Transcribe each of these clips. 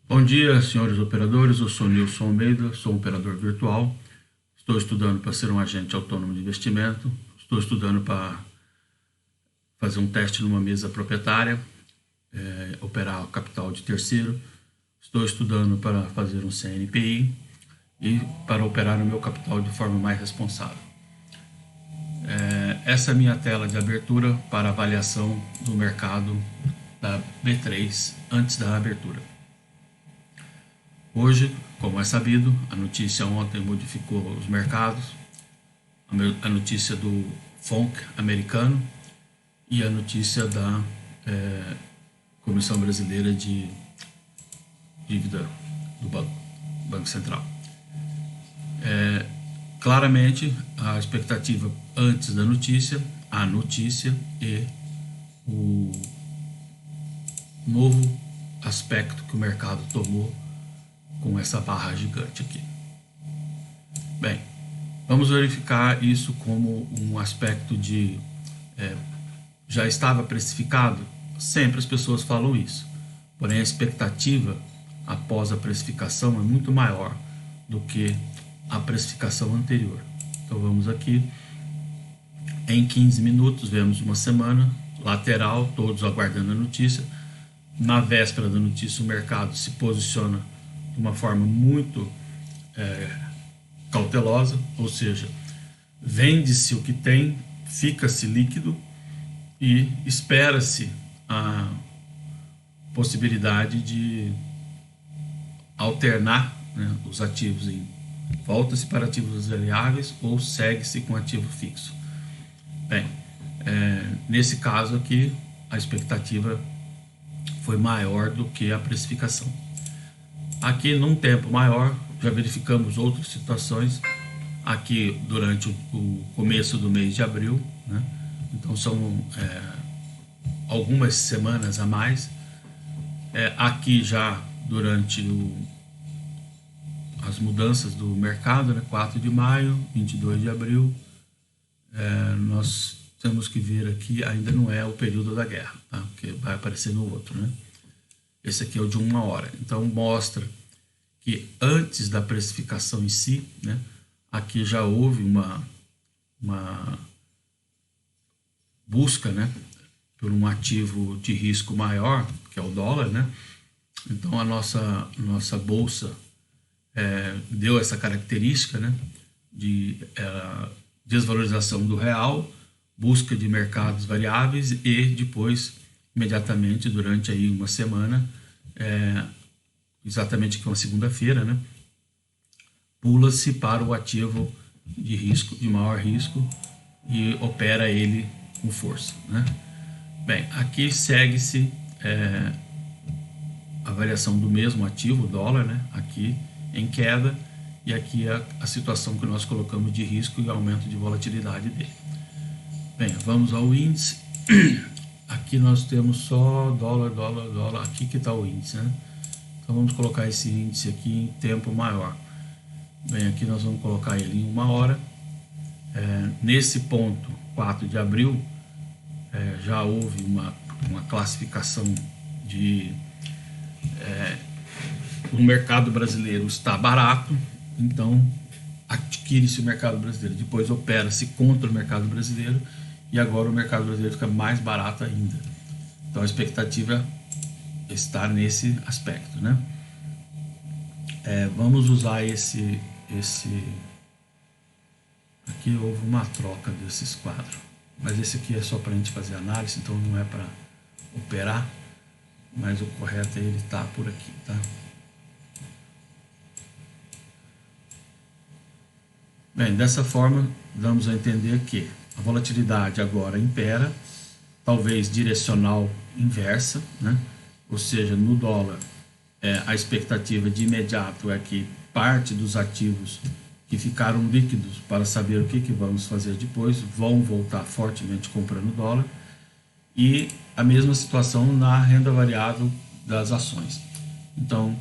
Bom dia, senhores operadores. Eu sou Nilson Almeida, sou um operador virtual. Estou estudando para ser um agente autônomo de investimento. Estou estudando para fazer um teste numa mesa proprietária, operar o capital de terceiro. Estou estudando para fazer um CNPI e para operar o meu capital de forma mais responsável. Essa é a minha tela de abertura para avaliação do mercado da B3 antes da abertura. Hoje, como é sabido, a notícia ontem modificou os mercados, a notícia do FONC americano e a notícia da Comissão Brasileira de Dívida do Banco Central. Claramente, a expectativa antes da notícia, a notícia e o novo aspecto que o mercado tomou com essa barra gigante aqui. Bem, vamos verificar isso como um aspecto de já estava precificado. Sempre as pessoas falam isso, porém a expectativa após a precificação é muito maior do que a precificação anterior. Então vamos aqui, em 15 minutos vemos uma semana lateral, todos aguardando a notícia. Na véspera da notícia o mercado se posiciona de uma forma muito cautelosa, ou seja, vende-se o que tem, fica-se líquido e espera-se a possibilidade de alternar, né, os ativos em volta-se para ativos variáveis ou segue-se com ativo fixo. Bem, nesse caso aqui a expectativa foi maior do que a precificação. Aqui num tempo maior já verificamos outras situações aqui durante o começo do mês de abril, né? Então são algumas semanas a mais. Aqui já durante as mudanças do mercado, né? 4 de maio, 22 de abril, nós temos que ver aqui, ainda não é o período da guerra, tá? Porque vai aparecer no outro, né? Esse aqui é o de 1 hora. Então mostra que antes da precificação em si, né, aqui já houve uma busca, né, por um ativo de risco maior, que é o dólar, né? Então a nossa bolsa deu essa característica, né, de desvalorização do real, busca de mercados variáveis e depois, imediatamente, durante aí uma semana, exatamente que uma segunda-feira, né, pula-se para o ativo de risco, de maior risco, e opera ele com força, né? Bem, aqui segue-se a variação do mesmo ativo, o dólar, né, aqui em queda, e aqui é a situação que nós colocamos de risco e aumento de volatilidade dele. Bem, vamos ao índice. Aqui nós temos só dólar, dólar, dólar, aqui que está o índice, né? Então vamos colocar esse índice aqui em tempo maior. Bem, aqui nós vamos colocar ele em 1 hora. Nesse ponto, 4 de abril, já houve uma classificação de o mercado brasileiro está barato, então adquire-se o mercado brasileiro, depois opera-se contra o mercado brasileiro e agora o mercado brasileiro fica mais barato ainda. Então a expectativa está nesse aspecto, né? Vamos usar esse aqui houve uma troca desses quadros, mas esse aqui é só para a gente fazer análise, então não é para operar, mas o correto é ele estar por aqui, tá? Bem, dessa forma damos a entender que a volatilidade agora impera, talvez direcional inversa, né? Ou seja, no dólar a expectativa de imediato é que parte dos ativos que ficaram líquidos para saber o que vamos fazer depois vão voltar fortemente comprando dólar, e a mesma situação na renda variável das ações. Então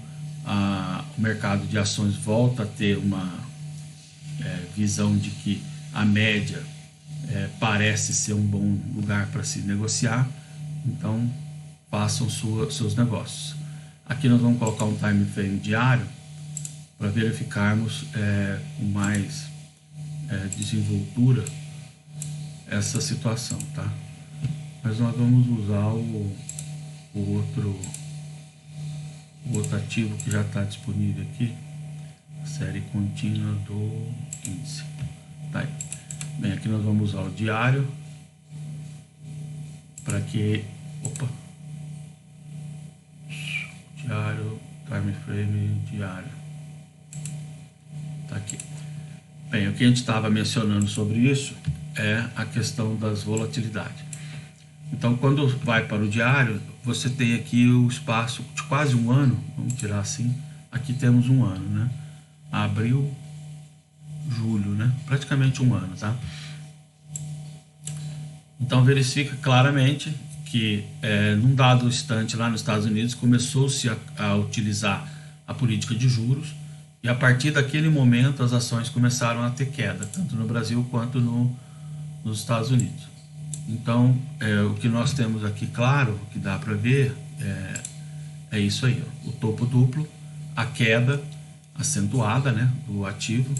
o mercado de ações volta a ter uma visão de que a média parece ser um bom lugar para se negociar, então façam seus negócios. Aqui nós vamos colocar um time frame diário para verificarmos com mais desenvoltura essa situação, tá? Mas nós vamos usar o outro ativo que já está disponível aqui, série contínua do índice. Tá aí. Bem, aqui nós vamos usar o diário para que diário, time frame diário, tá aqui. Bem, o que a gente estava mencionando sobre isso é a questão das volatilidades. Então, quando vai para o diário, você tem aqui o espaço de quase um ano, vamos tirar assim, aqui temos um ano, né? Abril, julho, né? Praticamente um ano, tá? Então, verifica claramente que num dado instante lá nos Estados Unidos começou-se a utilizar a política de juros e a partir daquele momento as ações começaram a ter queda, tanto no Brasil quanto nos Estados Unidos. Então, o que nós temos aqui, claro, que dá para ver, é isso aí, ó, o topo duplo, a queda acentuada, né, do ativo,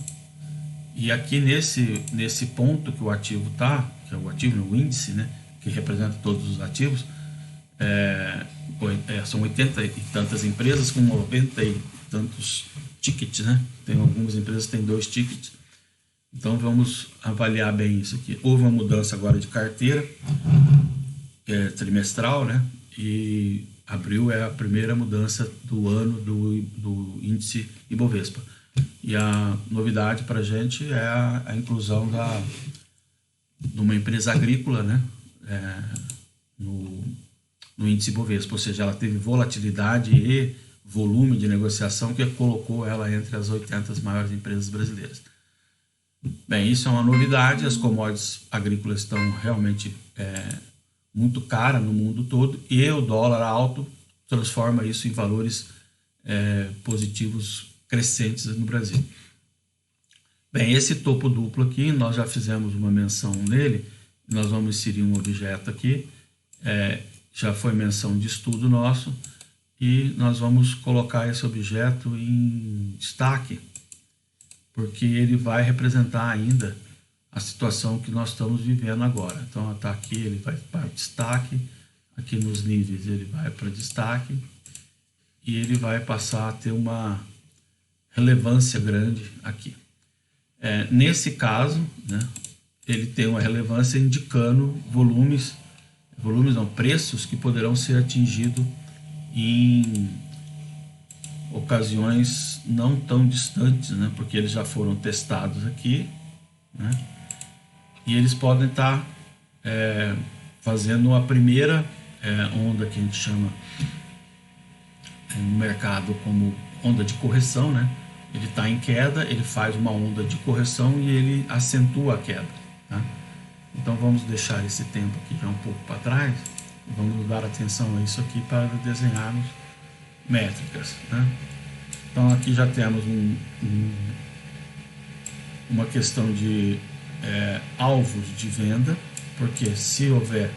e aqui nesse ponto que o ativo está, que é o ativo no índice, né, que representa todos os ativos, são 80 e tantas empresas com 90 e tantos tickets, né, tem algumas empresas que têm 2 tickets. Então vamos avaliar bem isso aqui. Houve uma mudança agora de carteira trimestral, né? E abril é a primeira mudança do ano do índice Ibovespa. E a novidade para a gente é a inclusão de uma empresa agrícola, né? No índice Ibovespa, ou seja, ela teve volatilidade e volume de negociação que colocou ela entre as 80 maiores empresas brasileiras. Bem, isso é uma novidade, as commodities agrícolas estão realmente muito caras no mundo todo e o dólar alto transforma isso em valores positivos crescentes no Brasil. Bem, esse topo duplo aqui, nós já fizemos uma menção nele, nós vamos inserir um objeto aqui, já foi menção de estudo nosso e nós vamos colocar esse objeto em destaque, porque ele vai representar ainda a situação que nós estamos vivendo agora. Então, está aqui, ele vai para destaque, aqui nos níveis ele vai para destaque, e ele vai passar a ter uma relevância grande aqui. Nesse caso, né, ele tem uma relevância indicando preços que poderão ser atingidos em ocasiões não tão distantes, né? Porque eles já foram testados aqui, né? E eles podem estar fazendo a primeira onda que a gente chama no mercado como onda de correção, né? Ele está em queda, ele faz uma onda de correção e ele acentua a queda, tá? Então vamos deixar esse tempo aqui já um pouco para trás e vamos dar atenção a isso aqui para desenharmos métricas, né? Então aqui já temos uma questão de alvos de venda, porque se houver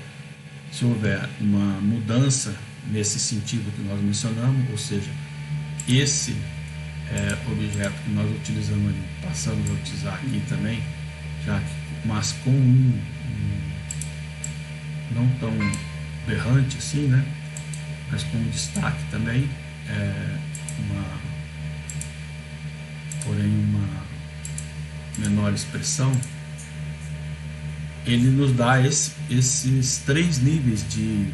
uma mudança nesse sentido que nós mencionamos, ou seja, esse objeto que nós utilizamos ali, passamos a utilizar aqui também, mas com não tão berrante assim, né? Mas com destaque também, porém uma menor expressão, ele nos dá esses 3 níveis de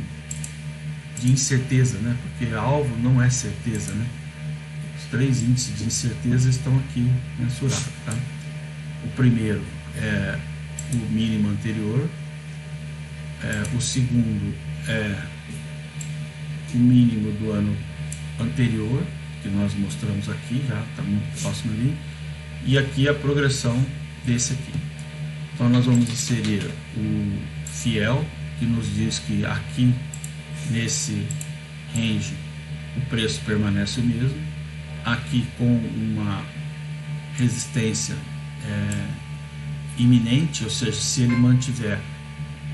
incerteza, né? Porque alvo não é certeza, né? Os 3 índices de incerteza estão aqui mensurados, tá? O primeiro é o mínimo anterior, o segundo é o mínimo do ano anterior, que nós mostramos aqui, já está muito próximo ali, e aqui a progressão desse aqui. Então nós vamos inserir o fiel, que nos diz que aqui nesse range o preço permanece o mesmo, aqui com uma resistência iminente, ou seja, se ele mantiver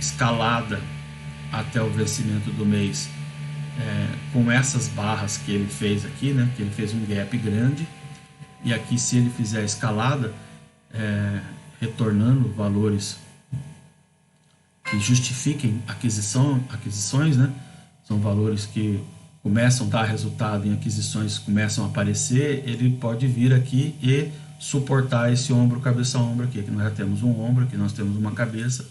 escalada até o vencimento do mês, com essas barras que ele fez aqui, né, que ele fez um gap grande, e aqui se ele fizer a escalada, retornando valores que justifiquem aquisições, né, são valores que começam a dar resultado em aquisições, começam a aparecer, ele pode vir aqui e suportar esse ombro, cabeça-ombro aqui, que nós já temos um ombro, aqui nós temos uma cabeça,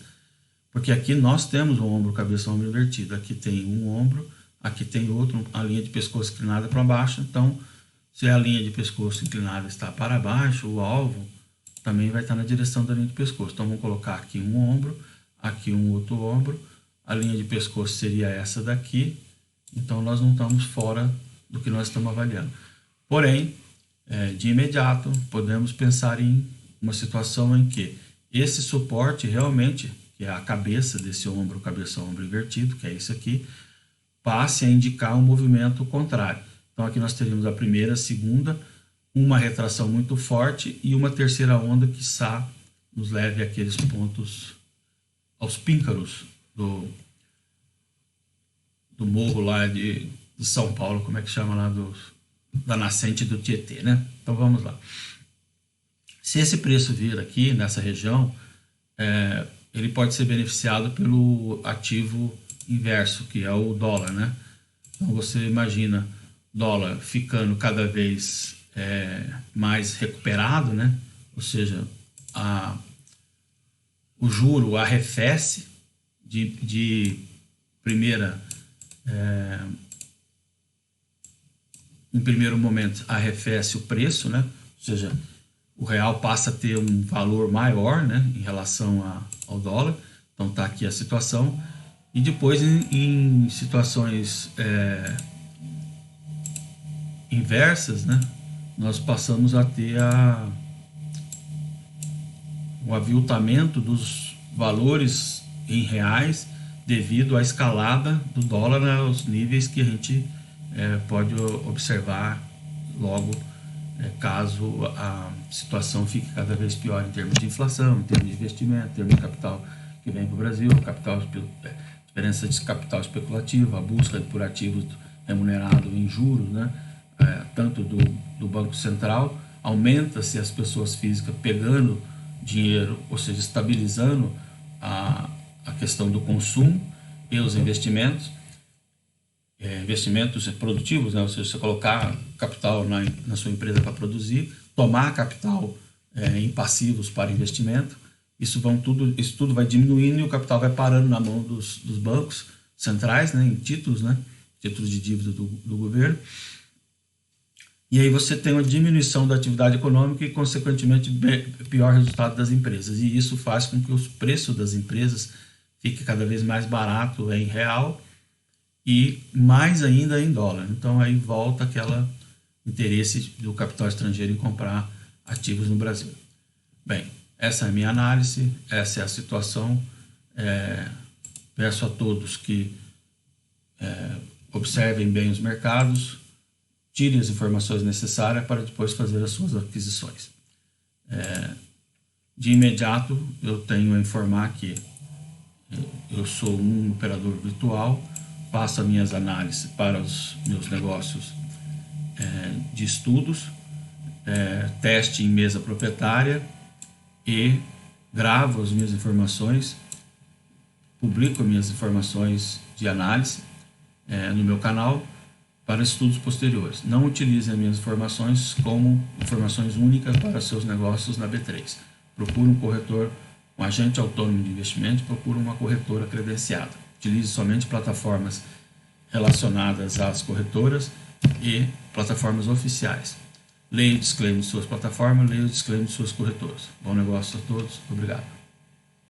porque aqui nós temos um ombro, cabeça-ombro invertido, aqui tem um ombro, aqui tem outro, a linha de pescoço inclinada para baixo, então se a linha de pescoço inclinada está para baixo, o alvo também vai estar na direção da linha de pescoço. Então vamos colocar aqui um ombro, aqui um outro ombro, a linha de pescoço seria essa daqui, então nós não estamos fora do que nós estamos avaliando. Porém, de imediato, podemos pensar em uma situação em que esse suporte realmente, que é a cabeça desse ombro, cabeça-ombro invertido, que é isso aqui, passe a indicar um movimento contrário. Então aqui nós teríamos a primeira, a segunda, uma retração muito forte e uma terceira onda que nos leve àqueles pontos, aos píncaros do morro lá de São Paulo, como é que chama lá, da nascente do Tietê, né? Então vamos lá. Se esse preço vir aqui nessa região, ele pode ser beneficiado pelo ativo inverso, que é o dólar, né? Então você imagina dólar ficando cada vez mais recuperado, né? Ou seja, o juro arrefece de primeira, em primeiro momento arrefece o preço, né? Ou seja, o real passa a ter um valor maior, né, em relação ao dólar. Então está aqui a situação. E depois em situações inversas, né, nós passamos a ter o aviltamento dos valores em reais devido à escalada do dólar aos níveis que a gente pode observar logo, caso a situação fique cada vez pior em termos de inflação, em termos de investimento, em termos de capital que vem para o Brasil, diferença de capital especulativo, a busca por ativos remunerados em juros, né, tanto do Banco Central, aumenta-se as pessoas físicas pegando dinheiro, ou seja, estabilizando a questão do consumo e os investimentos, investimentos produtivos, né? Ou seja, você colocar capital na sua empresa para produzir, tomar capital em passivos para investimento, isso tudo vai diminuindo e o capital vai parando na mão dos bancos centrais, né? Em títulos, né? Títulos de dívida do governo. E aí você tem uma diminuição da atividade econômica e, consequentemente, pior resultado das empresas. E isso faz com que os preços das empresas fiquem cada vez mais barato em real e mais ainda em dólar. Então aí volta aquele interesse do capital estrangeiro em comprar ativos no Brasil. Bem, essa é a minha análise, essa é a situação. Peço a todos que observem bem os mercados, tirem as informações necessárias para depois fazer as suas aquisições. De imediato, eu tenho a informar que eu sou um operador virtual, faço as minhas análises para os meus negócios de estudos, teste em mesa proprietária e gravo as minhas informações, publico minhas informações de análise no meu canal para estudos posteriores. Não utilize as minhas informações como informações únicas para seus negócios na B3. Procure um corretor, um agente autônomo de investimento, procure uma corretora credenciada. Utilize somente plataformas relacionadas às corretoras e plataformas oficiais. Leia o disclaimer de suas plataformas, leia o disclaimer de suas corretoras. Bom negócio a todos. Obrigado.